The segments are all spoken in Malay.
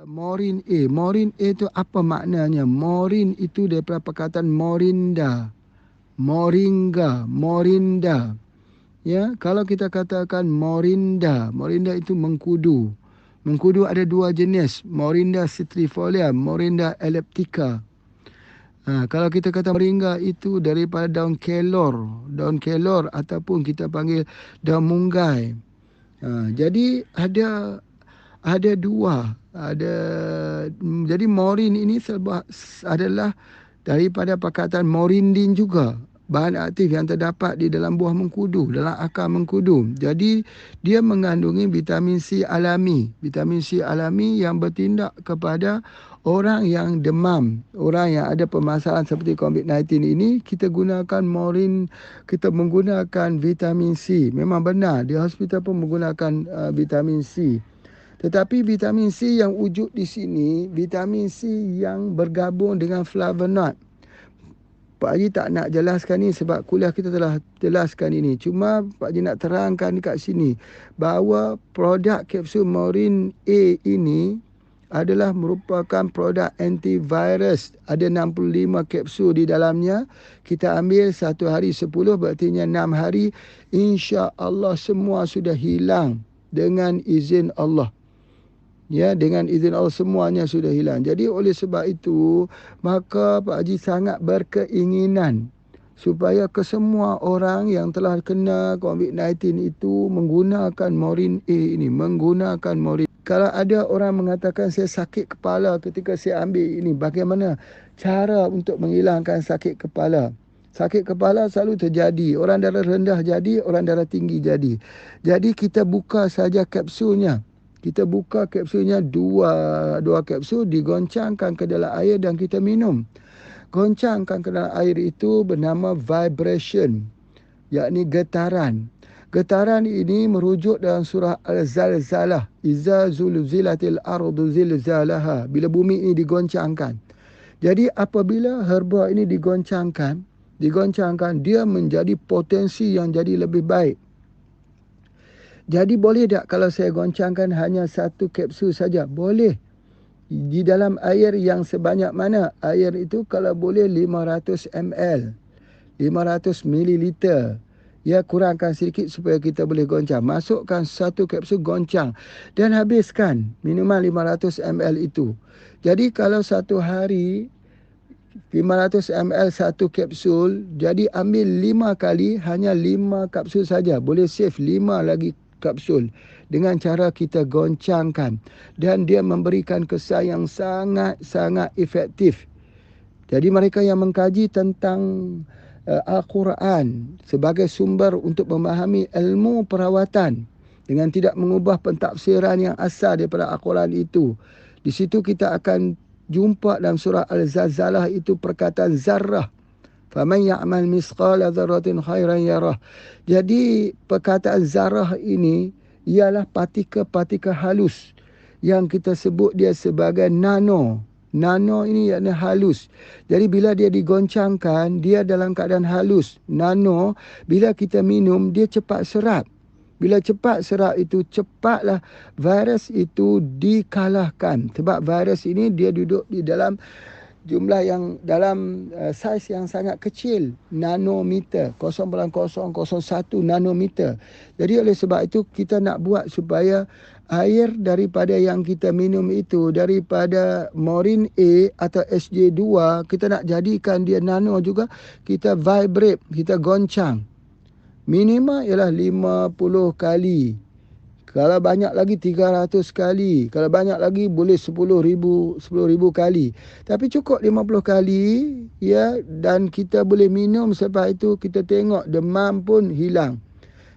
Morin A. Morin A itu apa maknanya? Morin itu daripada perkataan morinda. Moringa, morinda. Ya, kalau kita katakan morinda, morinda itu mengkudu. Mengkudu ada dua jenis, Morinda citrifolia, Morinda elliptica. Kalau kita kata moringa itu daripada daun kelor ataupun kita panggil daun munggai. Jadi ada dua, jadi morin ini adalah daripada perkataan morindin juga, bahan aktif yang terdapat di dalam buah mengkudu, dalam akar mengkudu. Jadi dia mengandungi vitamin C alami yang bertindak kepada orang yang demam, orang yang ada permasalahan seperti COVID-19 ini. Kita menggunakan vitamin C. Memang benar di hospital pun menggunakan vitamin C. Tetapi vitamin C yang wujud di sini, vitamin C yang bergabung dengan flavonoid. Pak Haji tak nak jelaskan ni sebab kuliah kita telah jelaskan ini. Cuma Pak Haji nak terangkan dekat sini bahawa produk kapsul Morin A ini adalah merupakan produk antivirus. Ada 65 kapsul di dalamnya. Kita ambil 1 hari 10, berartinya 6 hari. InsyaAllah semua sudah hilang dengan izin Allah. Ya, dengan izin Allah semuanya sudah hilang. Jadi oleh sebab itu, maka Pak Haji sangat berkeinginan supaya kesemua orang yang telah kena COVID-19 itu menggunakan Morin A ini, menggunakan Morin. Kalau ada orang mengatakan saya sakit kepala ketika saya ambil ini, bagaimana cara untuk menghilangkan sakit kepala? Sakit kepala selalu terjadi. Orang darah rendah jadi, orang darah tinggi jadi. Jadi kita buka saja kapsulnya. Kita buka kapsulnya dua kapsul, digoncangkan ke dalam air dan kita minum. Goncangkan ke dalam air itu bernama vibration, yakni getaran. Getaran ini merujuk dalam surah Al-Zalzalah. Iza zulzilatil ardu zilzalaha. Bila bumi ini digoncangkan. Jadi apabila herba ini digoncangkan, dia menjadi potensi yang jadi lebih baik. Jadi boleh tak kalau saya goncangkan hanya 1 kapsul saja? Boleh. Di dalam air yang sebanyak mana? Air itu kalau boleh 500 ml. 500 mililiter. Ya, kurangkan sedikit supaya kita boleh goncang. Masukkan 1 kapsul, goncang. Dan habiskan minimal 500 ml itu. Jadi kalau 1 hari 500 ml 1 kapsul, jadi ambil 5 kali, hanya 5 kapsul saja. Boleh save 5 lagi kapsul dengan cara kita goncangkan, dan dia memberikan kesan yang sangat efektif. Jadi mereka yang mengkaji tentang Al-Quran sebagai sumber untuk memahami ilmu perawatan dengan tidak mengubah pentafsiran yang asal daripada Al-Quran itu, di situ kita akan jumpa dalam surah Al-Zalzalah itu perkataan zarrah. Faman ya'mal misqala dzarratin khairan yarah. Jadi perkataan zarah ini ialah partikel-partikel halus yang kita sebut dia sebagai nano. Nano ini yakni halus. Jadi bila dia digoncangkan, dia dalam keadaan halus. Nano, bila kita minum, dia cepat serap. Bila cepat serap itu, cepatlah virus itu dikalahkan. Sebab virus ini dia duduk di dalam jumlah yang dalam saiz yang sangat kecil, nanometer, 0.001 nanometer. Jadi oleh sebab itu kita nak buat supaya air daripada yang kita minum itu, daripada Morin A atau SJ2, kita nak jadikan dia nano juga, kita vibrate, kita goncang. Minimal ialah 50 kali. Kalau banyak lagi 300 kali. Kalau banyak lagi boleh 10,000 kali. Tapi cukup 50 kali, ya, dan kita boleh minum. Sebab itu kita tengok demam pun hilang.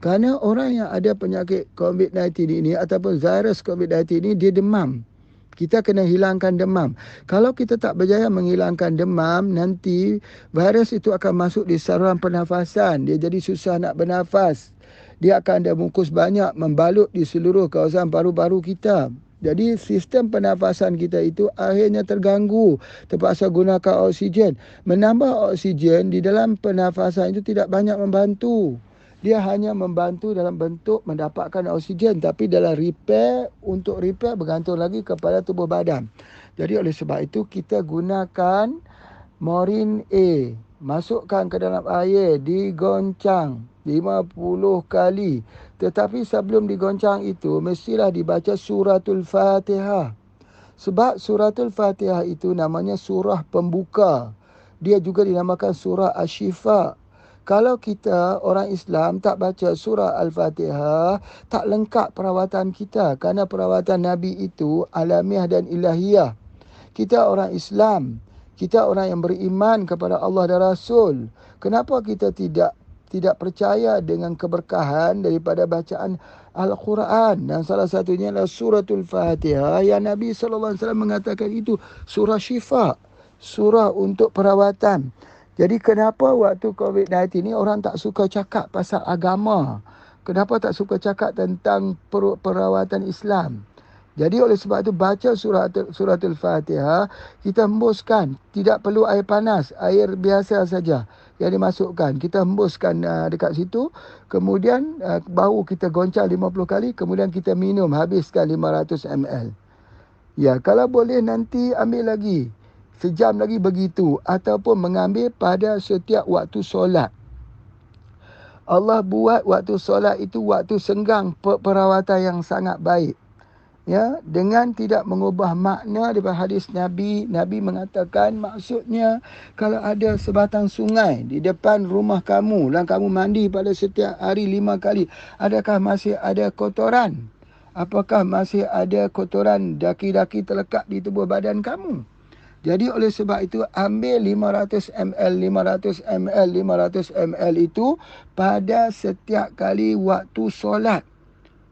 Kerana orang yang ada penyakit COVID-19 ini ataupun virus COVID-19 ini, dia demam. Kita kena hilangkan demam. Kalau kita tak berjaya menghilangkan demam, nanti virus itu akan masuk di saluran pernafasan. Dia jadi susah nak bernafas. Dia akan ada mukus banyak membalut di seluruh kawasan paru-paru kita. Jadi sistem pernafasan kita itu akhirnya terganggu. Terpaksa gunakan oksigen. Menambah oksigen di dalam pernafasan itu tidak banyak membantu. Dia hanya membantu dalam bentuk mendapatkan oksigen, tapi dalam untuk repair bergantung lagi kepada tubuh badan. Jadi oleh sebab itu kita gunakan Morin A. Masukkan ke dalam air, digoncang 50 kali. Tetapi sebelum digoncang itu, mestilah dibaca suratul Fatihah. Sebab suratul Fatihah itu namanya surah pembuka. Dia juga dinamakan surah Asy-Syifa. Kalau kita orang Islam tak baca surah Al-Fatihah, tak lengkap perawatan kita. Kerana perawatan Nabi itu alamiah dan ilahiyah. Kita orang Islam, kita orang yang beriman kepada Allah dan Rasul. Kenapa kita tidak percaya dengan keberkahan daripada bacaan Al-Quran? Dan salah satunya adalah suratul Fatihah yang Nabi SAW mengatakan itu surah syifa, surah untuk perawatan. Jadi kenapa waktu COVID-19 ni orang tak suka cakap pasal agama? Kenapa tak suka cakap tentang perawatan Islam? Jadi oleh sebab itu baca suratul Fatihah, kita hembuskan. Tidak perlu air panas, air biasa saja yang dimasukkan. Kita hembuskan dekat situ. Kemudian baru kita goncang 50 kali. Kemudian kita minum, habiskan 500 ml. Ya, kalau boleh nanti ambil lagi. Sejam lagi begitu. Ataupun mengambil pada setiap waktu solat. Allah buat waktu solat itu waktu senggang perawatan yang sangat baik. Ya, dengan tidak mengubah makna daripada hadis Nabi. Nabi mengatakan maksudnya kalau ada sebatang sungai di depan rumah kamu dan kamu mandi pada setiap hari 5 kali, adakah masih ada kotoran? Apakah masih ada kotoran daki-daki terlekat di tubuh badan kamu? Jadi oleh sebab itu ambil 500 ml, 500 ml, 500 ml itu pada setiap kali waktu solat.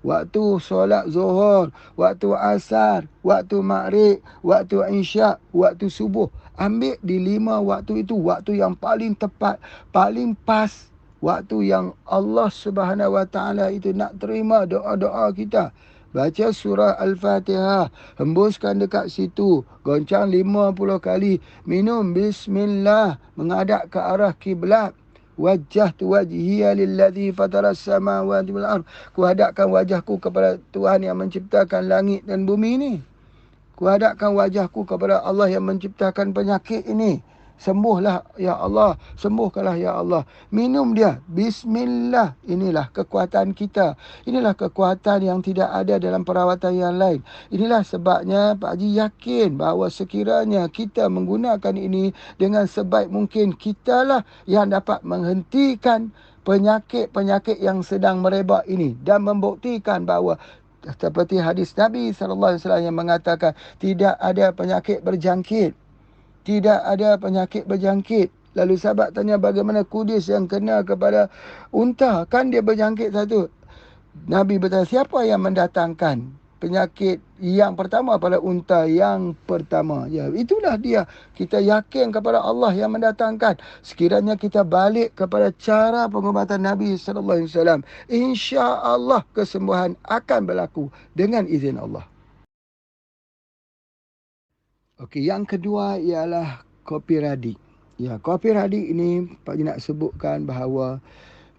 Waktu solat zuhur, waktu asar, waktu maghrib, waktu isyak, waktu subuh. Ambil di 5 waktu itu, waktu yang paling tepat, paling pas. Waktu yang Allah Subhanahu Wa Taala itu nak terima doa-doa kita. Baca surah Al-Fatihah, hembuskan dekat situ, goncang 50 kali, minum bismillah, menghadap ke arah kiblat. Wajjahtu wajhiya lilladzi fataras samawati wal ard. Kuhadapkan wajahku kepada Tuhan yang menciptakan langit dan bumi ini. Kuhadapkan wajahku kepada Allah yang menciptakan penyakit ini. Sembuhlah ya Allah, sembuhkanlah ya Allah. Minum dia, bismillah. Inilah kekuatan kita. Inilah kekuatan yang tidak ada dalam perawatan yang lain. Inilah sebabnya Pak Haji yakin bahawa sekiranya kita menggunakan ini dengan sebaik mungkin, kitalah yang dapat menghentikan penyakit-penyakit yang sedang merebak ini dan membuktikan bahawa seperti hadis Nabi SAW yang mengatakan tidak ada penyakit berjangkit. Tidak ada penyakit berjangkit. Lalu sahabat tanya bagaimana kudis yang kena kepada unta. Kan dia berjangkit satu. Nabi bertanya siapa yang mendatangkan penyakit yang pertama pada unta yang pertama. Ya, itulah dia. Kita yakin kepada Allah yang mendatangkan. Sekiranya kita balik kepada cara pengobatan Nabi SAW. InsyaAllah kesembuhan akan berlaku dengan izin Allah. Okey, yang kedua ialah kopi radik. Ya, kopi radik ini Pak Haji nak sebutkan bahawa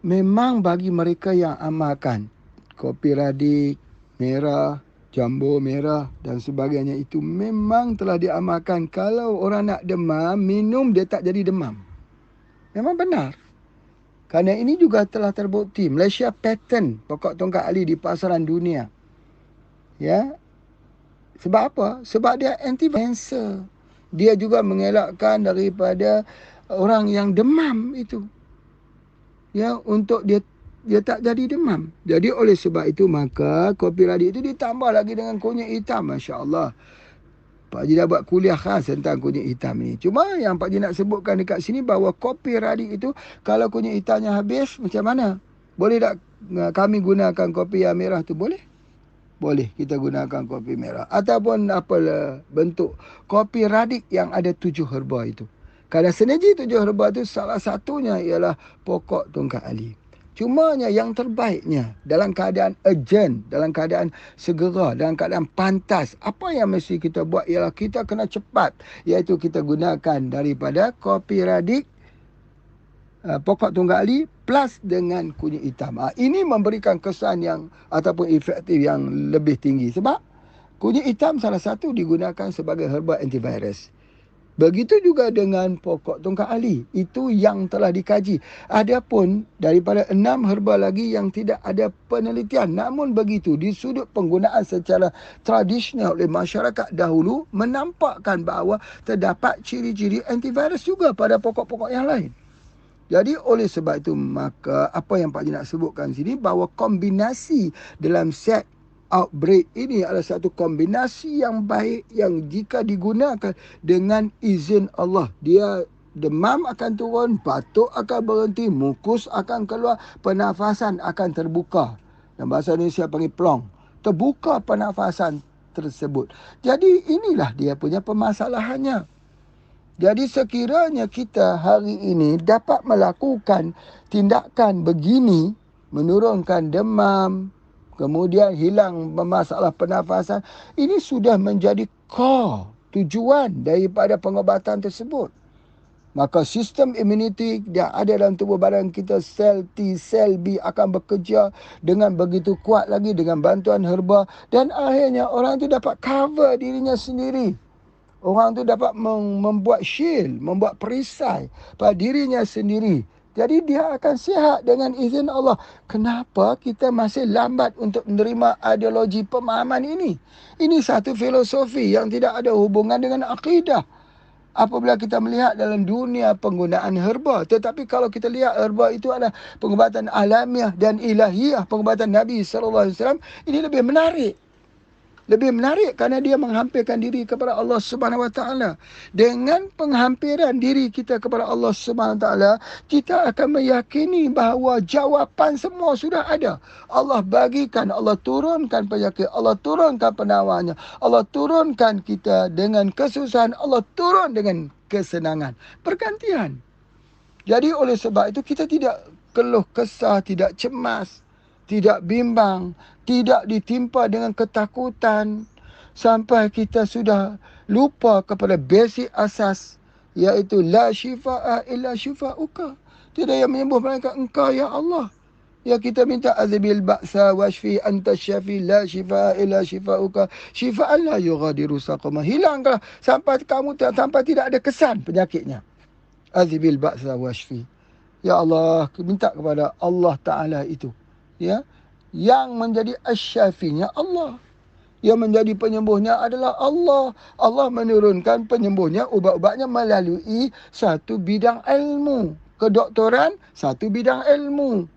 memang bagi mereka yang amalkan kopi radik, merah, jambu merah dan sebagainya itu memang telah diamalkan. Kalau orang nak demam, minum dia tak jadi demam. Memang benar. Kerana ini juga telah terbukti. Malaysia patent pokok tongkat ali di pasaran dunia. Ya, sebab apa? Sebab dia anti-cancer. Dia juga mengelakkan daripada orang yang demam itu. Ya, untuk dia tak jadi demam. Jadi oleh sebab itu maka kopi radik itu ditambah lagi dengan kunyit hitam. Masya Allah. Pak Haji dah buat kuliah khas tentang kunyit hitam ni. Cuma yang Pak Haji nak sebutkan dekat sini bahawa kopi radik itu kalau kunyit hitamnya habis macam mana? Boleh tak kami gunakan kopi yang merah tu? Boleh? Boleh kita gunakan kopi merah. Ataupun apalah bentuk kopi radik yang ada 7 herba itu. Kalau senaji 7 herba itu salah satunya ialah pokok tongkat ali. Cumanya yang terbaiknya dalam keadaan urgent, dalam keadaan segera, dalam keadaan pantas. Apa yang mesti kita buat ialah kita kena cepat. Iaitu kita gunakan daripada kopi radik pokok tunggal ali plus dengan kunyit hitam. Ini memberikan kesan yang ataupun efektif yang lebih tinggi. Sebab kunyit hitam salah satu digunakan sebagai herba antivirus. Begitu juga dengan pokok tunggal ali. Itu yang telah dikaji. Adapun daripada 6 herba lagi yang tidak ada penelitian. Namun begitu, di sudut penggunaan secara tradisional oleh masyarakat dahulu, menampakkan bahawa terdapat ciri-ciri antivirus juga pada pokok-pokok yang lain. Jadi oleh sebab itu, maka apa yang Pak Haji nak sebutkan sini, bahawa kombinasi dalam set outbreak ini adalah satu kombinasi yang baik yang jika digunakan dengan izin Allah. Dia demam akan turun, batuk akan berhenti, mukus akan keluar, pernafasan akan terbuka. Dalam bahasa Indonesia panggil plong. Terbuka pernafasan tersebut. Jadi inilah dia punya permasalahannya. Jadi sekiranya kita hari ini dapat melakukan tindakan begini, menurunkan demam, kemudian hilang masalah pernafasan, ini sudah menjadi core tujuan daripada pengobatan tersebut. Maka sistem imuniti yang ada dalam tubuh badan kita, sel T, sel B akan bekerja dengan begitu kuat lagi dengan bantuan herba. Dan akhirnya orang itu dapat cover dirinya sendiri. Orang tu dapat membuat shield, membuat perisai pada dirinya sendiri. Jadi dia akan sihat dengan izin Allah. Kenapa kita masih lambat untuk menerima ideologi pemahaman ini? Ini satu filosofi yang tidak ada hubungan dengan akidah. Apabila kita melihat dalam dunia penggunaan herba. Tetapi kalau kita lihat herba itu adalah pengobatan alamiah dan ilahiyah. Pengobatan Nabi SAW. Ini lebih menarik. Lebih menarik kerana dia menghampirkan diri kepada Allah Subhanahu Wa Taala. Dengan penghampiran diri kita kepada Allah Subhanahu Wa Taala, kita akan meyakini bahawa jawapan semua sudah ada. Allah bagikan, Allah turunkan penyakit, Allah turunkan penawarnya, Allah turunkan kita dengan kesusahan, Allah turun dengan kesenangan. Pergantian. Jadi oleh sebab itu kita tidak keluh kesah, tidak cemas, tidak bimbang, tidak ditimpa dengan ketakutan sampai kita sudah lupa kepada basic asas, iaitu la shifa'a illa shifa'uka. Tidak yang menyembuh melainkan engkau ya Allah. Ya kita minta azbil ba'sa washfi anta syafi la shifa'a illa shifa'uka shifa'an la yughadiru saqama. Hilanglah sampai tidak ada kesan penyakitnya. Azbil ba'sa washfi. Ya Allah, minta kepada Allah Ta'ala itu. Ya, yang menjadi asy-syafinya Allah. Yang menjadi penyembuhnya adalah Allah. Allah menurunkan penyembuhnya, ubat-ubatnya melalui satu bidang ilmu. Kedoktoran, satu bidang ilmu.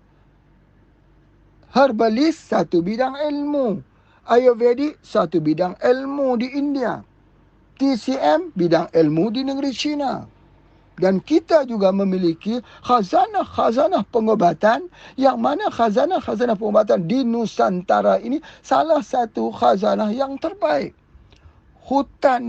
Herbalist, satu bidang ilmu. Ayurvedic, satu bidang ilmu di India. TCM, bidang ilmu di negeri China. Dan kita juga memiliki khazanah-khazanah pengobatan, yang mana khazanah-khazanah pengobatan di Nusantara ini salah satu khazanah yang terbaik. Hutan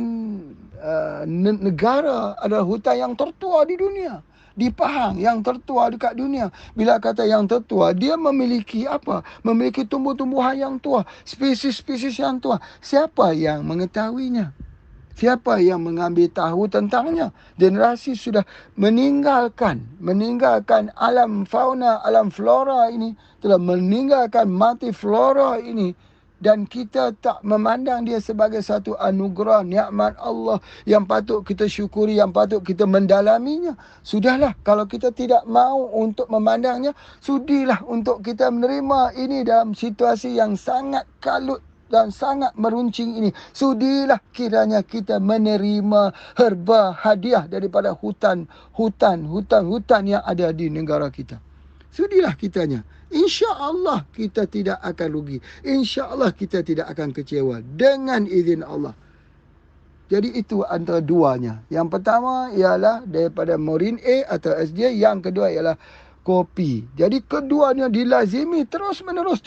negara adalah hutan yang tertua di dunia. Di Pahang, yang tertua dekat dunia. Bila kata yang tertua, dia memiliki apa? Memiliki tumbuh-tumbuhan yang tua, spesies-spesies yang tua. Siapa yang mengetahuinya? Siapa yang mengambil tahu tentangnya? Generasi sudah meninggalkan alam fauna, alam flora ini, telah meninggalkan mati flora ini, dan kita tak memandang dia sebagai satu anugerah, nikmat Allah yang patut kita syukuri, yang patut kita mendalaminya. Sudahlah, kalau kita tidak mahu untuk memandangnya, sudilah untuk kita menerima ini dalam situasi yang sangat kalut dan sangat meruncing ini. Sudilah kiranya kita menerima herba hadiah daripada hutan yang ada di negara kita. Sudilah kitanya. InsyaAllah kita tidak akan rugi. InsyaAllah kita tidak akan kecewa dengan izin Allah. Jadi itu antara duanya. Yang pertama ialah daripada Morin A atau SJ. Yang kedua ialah kopi. Jadi keduanya dilazimi terus menerus.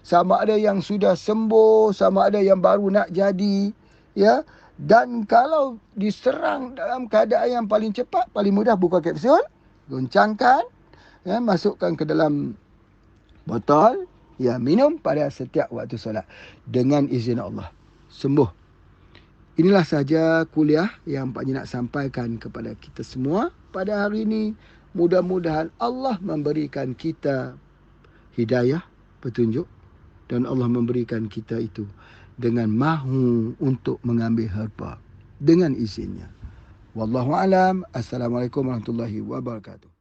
Sama ada yang sudah sembuh, sama ada yang baru nak jadi, ya. Dan kalau diserang dalam keadaan yang paling cepat, paling mudah buka kapsul, goncangkan, ya, masukkan ke dalam botol, ya, minum pada setiap waktu solat dengan izin Allah. Sembuh. Inilah saja kuliah yang Pak Haji nak sampaikan kepada kita semua pada hari ini. Mudah-mudahan Allah memberikan kita hidayah, petunjuk, dan Allah memberikan kita itu dengan mahu untuk mengambil harta dengan izinnya. Wallahu alam. Assalamualaikum warahmatullahi wabarakatuh.